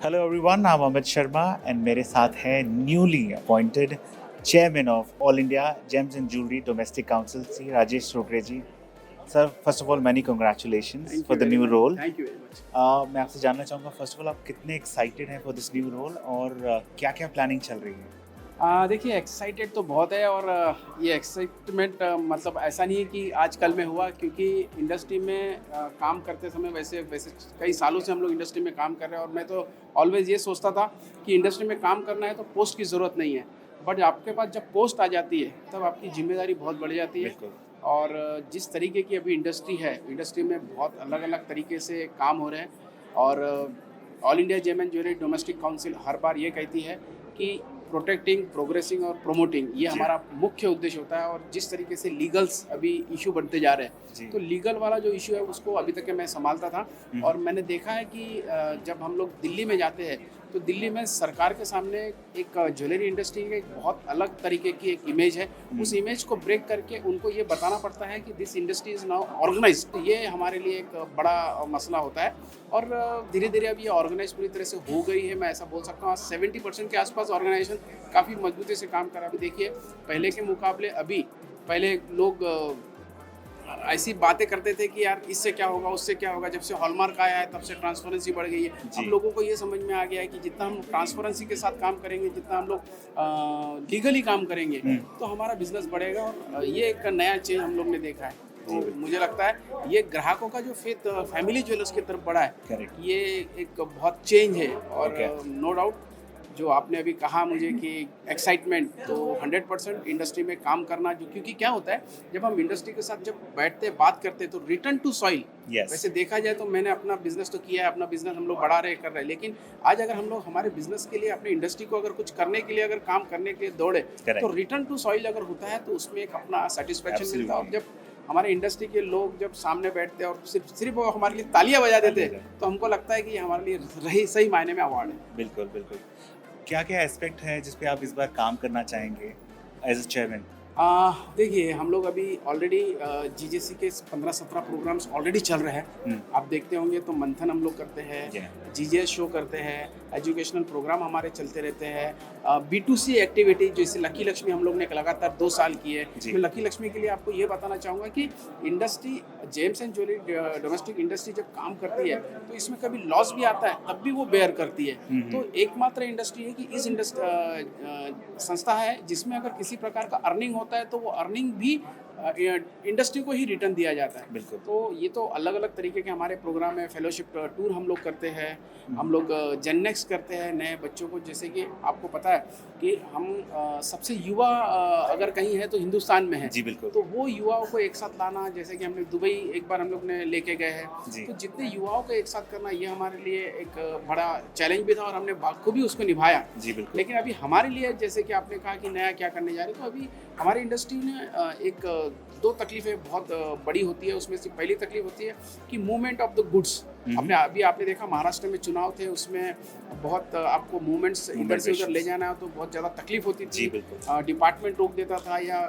Hello everyone, I'm Amit Sharma and मेरे साथ है newly appointed chairman of all India gems and jewellery domestic council Shri Rajesh Rokde ji. Sir, first of all many congratulations for the new role. Thank you very much. मैं आपसे जानना चाहूँगा first of all आप कितने excited हैं फॉर दिस न्यू रोल और क्या क्या प्लानिंग चल रही है? देखिए एक्साइटेड तो बहुत है और ये एक्साइटमेंट मतलब ऐसा नहीं है कि आज कल में हुआ, क्योंकि इंडस्ट्री में काम करते समय वैसे वैसे कई सालों से हम लोग इंडस्ट्री में काम कर रहे हैं और मैं तो ऑलवेज ये सोचता था कि इंडस्ट्री में काम करना है तो पोस्ट की ज़रूरत नहीं है, बट आपके पास जब पोस्ट आ जाती है तब आपकी जिम्मेदारी बहुत बढ़ जाती है। बिल्कुल। और जिस तरीके की अभी इंडस्ट्री है, इंडस्ट्री में बहुत अलग अलग तरीके से काम हो रहे हैं और all India gem and jewellery domestic council हर बार ये कहती है कि प्रोटेक्टिंग, प्रोग्रेसिंग और प्रमोटिंग ये हमारा मुख्य उद्देश्य होता है। और जिस तरीके से लीगल्स अभी इशू बनते जा रहे हैं, तो लीगल वाला जो इशू है उसको अभी तक के मैं संभालता था और मैंने देखा है कि जब हम लोग दिल्ली में जाते हैं तो दिल्ली में सरकार के सामने एक ज्वेलरी इंडस्ट्री की एक बहुत अलग तरीके की एक इमेज है। उस इमेज को ब्रेक करके उनको ये बताना पड़ता है कि this industry is now organised. ये हमारे लिए एक बड़ा मसला होता है और धीरे धीरे अब ये ऑर्गेनाइज पूरी तरह से हो गई है। मैं ऐसा बोल सकता हूँ 70% के आसपास ऑर्गेनाइजेशन काफ़ी मजबूती से काम कर रहा है। अभी देखिए पहले के मुकाबले अभी, पहले लोग ऐसी बातें करते थे कि यार इससे क्या होगा, उससे क्या होगा। जब से हॉलमार्क आया है तब से ट्रांसपेरेंसी बढ़ गई है। अब लोगों को ये समझ में आ गया है कि जितना हम ट्रांसपेरेंसी के साथ काम करेंगे, जितना हम लोग लीगली काम करेंगे तो हमारा बिजनेस बढ़ेगा। और ये एक नया चेंज हम लोग ने देखा है। तो मुझे लगता है ये ग्राहकों का जो फेथ फैमिली ज्वेलर्स की तरफ बढ़ा है, ये एक बहुत चेंज है। और नो डाउट जो आपने अभी कहा मुझे कि एक्साइटमेंट, तो 100% इंडस्ट्री में काम करना, जो क्योंकि क्या होता है जब हम इंडस्ट्री के साथ जब बैठते बात करते तो रिटर्न टू सॉइल। वैसे देखा जाए तो मैंने अपना बिजनेस तो किया है, अपना बिजनेस हम लोग बढ़ा रहे कर रहे हैं, लेकिन आज अगर हम लोग हमारे बिजनेस के लिए, अपनी इंडस्ट्री को अगर कुछ करने के लिए, अगर काम करने के लिए दौड़े तो रिटर्न टू सॉइल अगर होता है तो उसमें एक अपना सेटिस्फेक्शन मिलता है। और जब हमारे इंडस्ट्री के लोग जब सामने बैठते हैं और सिर्फ वो हमारे लिए तालियां बजा देते हैं तो हमको लगता है कि हमारे लिए सही मायने में अवार्ड है। बिल्कुल बिल्कुल। क्या क्या एस्पेक्ट है जिस पे आप इस बार काम करना चाहेंगे एज अ चेयरमैन? देखिए हम लोग अभी ऑलरेडी जीजेसी के 15-17 प्रोग्राम्स ऑलरेडी चल रहे हैं। आप देखते होंगे तो मंथन हम लोग करते हैं, जीजेएस शो करते हैं, एजुकेशनल प्रोग्राम हमारे चलते रहते हैं। B2C एक्टिविटी जैसे लकी लक्ष्मी हम लोग ने लगातार 2 साल की है। तो लकी लक्ष्मी के लिए आपको ये बताना चाहूँगा कि industry, James and jewellery domestic industry जब काम करती है तो इसमें कभी लॉस भी आता है तब भी वो बेयर करती है। तो एकमात्र इंडस्ट्री है कि इस संस्था है जिसमें अगर किसी प्रकार का अर्निंग होता है तो वो अर्निंग भी इंडस्ट्री को ही रिटर्न दिया जाता है। बिल्कुल। तो ये तो अलग अलग तरीके के हमारे प्रोग्राम है। फेलोशिप टूर हम लोग करते हैं, हम लोग जेननेक्स करते हैं नए बच्चों को। जैसे कि आपको पता है कि हम सबसे युवा अगर कहीं है तो हिंदुस्तान में है। जी बिल्कुल। तो वो युवाओं को एक साथ लाना, जैसे कि हमने दुबई एक बार हम लोग ने लेके गए हैं, तो जितने युवाओं को एक साथ करना ये हमारे लिए एक बड़ा चैलेंज भी था और हमने बाखूबी उसको निभाया। जी बिल्कुल। लेकिन अभी हमारे लिए, जैसे कि आपने कहा कि नया क्या करने जा रहे, तो अभी हमारी इंडस्ट्री ने एक 2 तकलीफें बहुत बड़ी होती है। उसमें से पहली तकलीफ होती है कि मूवमेंट ऑफ द गुड्स। आपने देखा महाराष्ट्र में चुनाव थे, उसमें बहुत आपको मूवमेंट्स इधर से उधर ले जाना तो बहुत ज़्यादा तकलीफ होती थी। डिपार्टमेंट रोक देता था या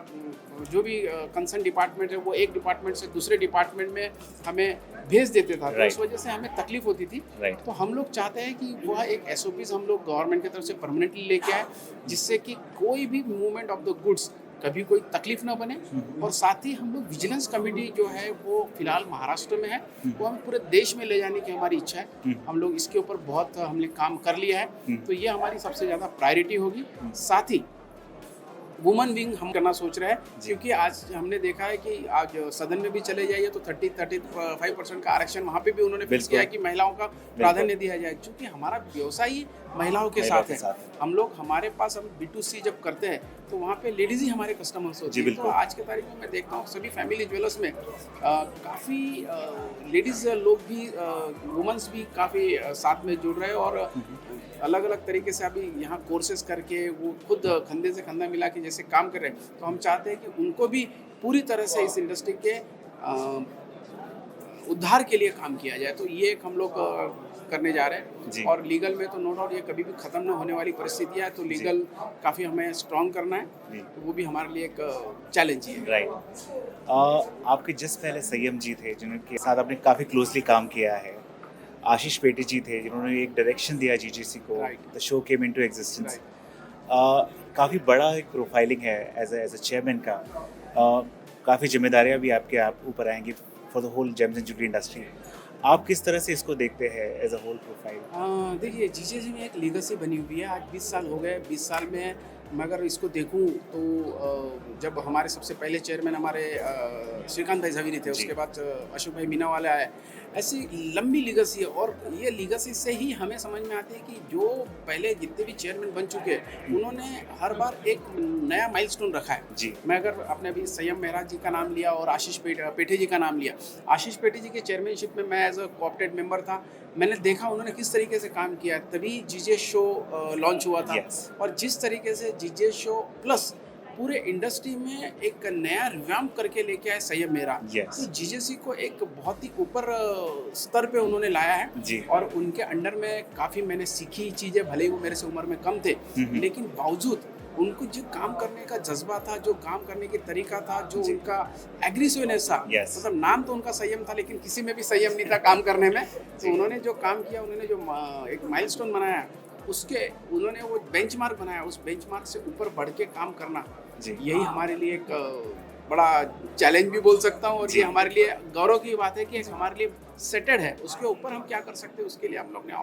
जो भी कंसर्न डिपार्टमेंट है वो एक डिपार्टमेंट से दूसरे डिपार्टमेंट में हमें भेज देते था। तो उस वजह से हमें तकलीफ होती थी। तो हम लोग चाहते हैं कि वह एक SOPs हम लोग गवर्नमेंट की तरफ से परमानेंटली लेके आए, जिससे कि कोई भी मूवमेंट ऑफ द गुड्स कभी कोई तकलीफ ना बने। और साथ ही हम लोग विजिलेंस कमेटी जो है वो फिलहाल महाराष्ट्र में है, वो हमें पूरे देश में ले जाने की हमारी इच्छा है। हम लोग इसके ऊपर बहुत हमने काम कर लिया है, तो ये हमारी सबसे ज़्यादा प्रायोरिटी होगी। साथ ही वुमन विंग हम करना सोच रहे हैं, क्योंकि आज हमने देखा है कि आज सदन में भी चले जाइए तो 35% का आरक्षण वहाँ पे भी उन्होंने फिक्स किया है कि महिलाओं का प्राधान्य दिया जाए, क्योंकि हमारा व्यवसाय ही महिलाओं के साथ है। हम लोग, हमारे पास हम B2C जब करते हैं तो वहाँ पे लेडीज़ ही हमारे कस्टमर्स होती हैं। तो आज के तारीख में मैं देखता हूँ सभी फैमिली ज्वेलर्स में काफ़ी लेडीज़ लोग भी, वुमेंस भी काफ़ी साथ में जुड़ रहे हैं और अलग अलग तरीके से अभी यहाँ कोर्सेज करके वो खुद कंधे से कंधा मिला के जैसे काम कर रहे हैं। तो हम चाहते हैं कि उनको भी पूरी तरह से इस इंडस्ट्री के उद्धार के लिए काम किया जाए। तो ये एक हम लोग करने जा रहे हैं। और लीगल में तो नो डाउट ये कभी भी ख़त्म न होने वाली परिस्थिति है, तो लीगल काफ़ी हमें स्ट्रॉन्ग करना है, तो वो भी हमारे लिए एक चैलेंज ही है। राइट। आपके जिस पहले संयम जी थे जिनके साथ आपने काफ़ी क्लोजली काम किया है, आशीष पेटी जी थे जिन्होंने एक डायरेक्शन दिया जीजीसी को, Right. The show came into existence. Right. काफ़ी बड़ा एक प्रोफाइलिंग है एज अ चेयरमैन का। काफ़ी जिम्मेदारियां भी आपके आप ऊपर आएंगी for the whole gems and jewellery industry. आप किस तरह से इसको देखते हैं एज अ होल प्रोफाइल? देखिए जीजेसी में एक लीगेसी बनी हुई है। आज 20 साल हो गए। 20 साल में मैं अगर इसको देखूं तो जब हमारे सबसे पहले चेयरमैन हमारे श्रीकांत भाई झवेरी थे, जी। उसके बाद अशोक भाई मीना वाले आए। ऐसी लंबी लीगेसी है और ये लीगेसी से ही हमें समझ में आती है कि जो पहले जितने भी चेयरमैन बन चुके हैं उन्होंने हर बार एक नया माइलस्टोन रखा है। जी। मैं अगर आपने अभी संयम मेहराज जी का नाम लिया और आशीष पेठे जी का नाम लिया। आशीष पेठे जी के चेयरमैनशिप में मैं एज अ कोऑपरेट मेंबर था। मैंने देखा उन्होंने किस तरीके से काम किया, तभी जीजे शो लॉन्च हुआ था। Yes. और जिस तरीके से जीजे शो प्लस पूरे इंडस्ट्री में एक नया रिवैम्प करके लेके आए संयम मेहरा। Yes. तो जीजेसी को एक बहुत ही ऊपर स्तर पे उन्होंने लाया है। जी। और उनके अंडर में काफ़ी मैंने सीखी चीज़ें, भले ही वो मेरे से उम्र में कम थे, लेकिन बावजूद उनको जो काम करने का जज्बा था, जो काम करने की तरीका था, जो जी। उनका एग्रेसिवनेस था। Yes. मतलब नाम तो उनका संयम था लेकिन किसी में भी संयम नहीं था काम करने में। तो उन्होंने जो काम किया, उन्होंने जो एक माइलस्टोन बनाया, उसके उन्होंने वो बेंचमार्क बनाया, उस बेंचमार्क से ऊपर बढ़ के काम करना, जी। यही हमारे लिए एक बड़ा चैलेंज भी बोल सकता हूँ। और जी। ये हमारे लिए गौरव की बात है कि एक हमारे लिए सेटेड है, उसके ऊपर हम क्या कर सकते हैं उसके लिए हम लोग ने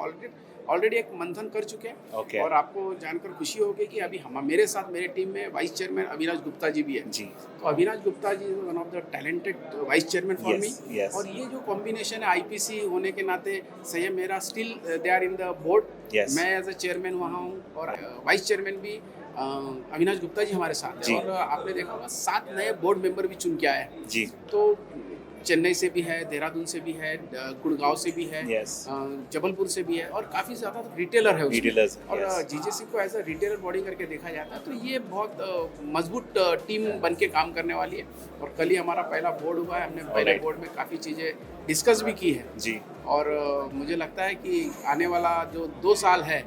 ऑलरेडी एक मंथन कर चुके हैं। Okay. और आपको जानकर खुशी होगी कि अभी मेरे साथ मेरे टीम में वाइस चेयरमैन अविनाश गुप्ता जी भी है। जी। तो Avinash Gupta ji one of the talented vice chairman for me. Yes, yes. और ये जो कॉम्बिनेशन है आईपीसी होने के नाते संयम मेरा still they are in the board. Yes. मैं एज अ चेयरमैन वहाँ हूँ और वाइस चेयरमैन भी अविनाश गुप्ता जी हमारे साथ जी। है। और आपने देखा होगा 7 नए बोर्ड मेंबर भी चुन के आए हैं। जी। तो चेन्नई से भी है, देहरादून से भी है, गुड़गांव से भी है, Yes. जबलपुर से भी है और काफ़ी ज़्यादा रिटेलर है उसमें। Retailers, और yes. जीजेसी को एज अ रिटेलर बॉडी करके देखा जाता है। तो ये बहुत मजबूत टीम बन के काम करने वाली है। और कल ही हमारा पहला बोर्ड हुआ है। हमने पहले Alright. बोर्ड में काफ़ी चीज़ें डिस्कस भी की है। जी। और मुझे लगता है कि आने वाला जो 2 साल है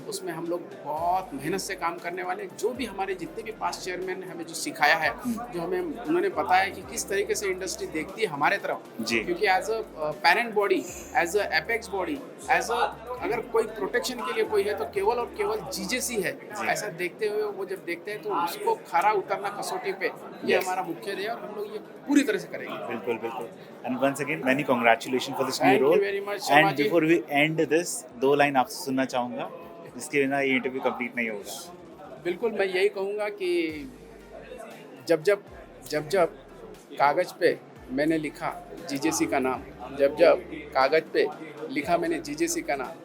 उसमें हम लोग बहुत मेहनत से काम करने वाले हैं। जो भी हमारे जितने भी पास्ट चेयरमैन ने हमें जो सिखाया है, जो हमें उन्होंने बताया कि किस तरीके से इंडस्ट्री देखती है हमारे तरफ। जी। क्योंकि as a parent body, as a apex body, as a अगर कोई प्रोटेक्शन के लिए कोई है तो केवल और केवल जीजेसी है। ऐसा देखते हुए वो जब देखते हैं तो उसको खरा उतरना कसौटी पे, ये Yes. हमारा मुख्य ध्येय है और हम लोग ये पूरी तरह से करेंगे। बिल्कुल बिल्कुल। And once again many congratulation for this new Thank you role. very much, Sharma and ji. Before we end this, 2 line आपसे सुनना चाहूँगा जिसके बिना ये इंटरव्यू कंप्लीट नहीं होगा। बिल्कुल, मैं यही कहूँगा कि जब जब कागज़ पे मैंने लिखा जीजेसी का नाम, जब कागज़ पे लिखा मैंने जीजेसी का नाम,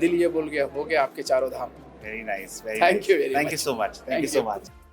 दिल ये बोल गया हो गया आपके चारों धाम। Very nice, very Thank you very thank you much. So much, thank Thank you so you. Much.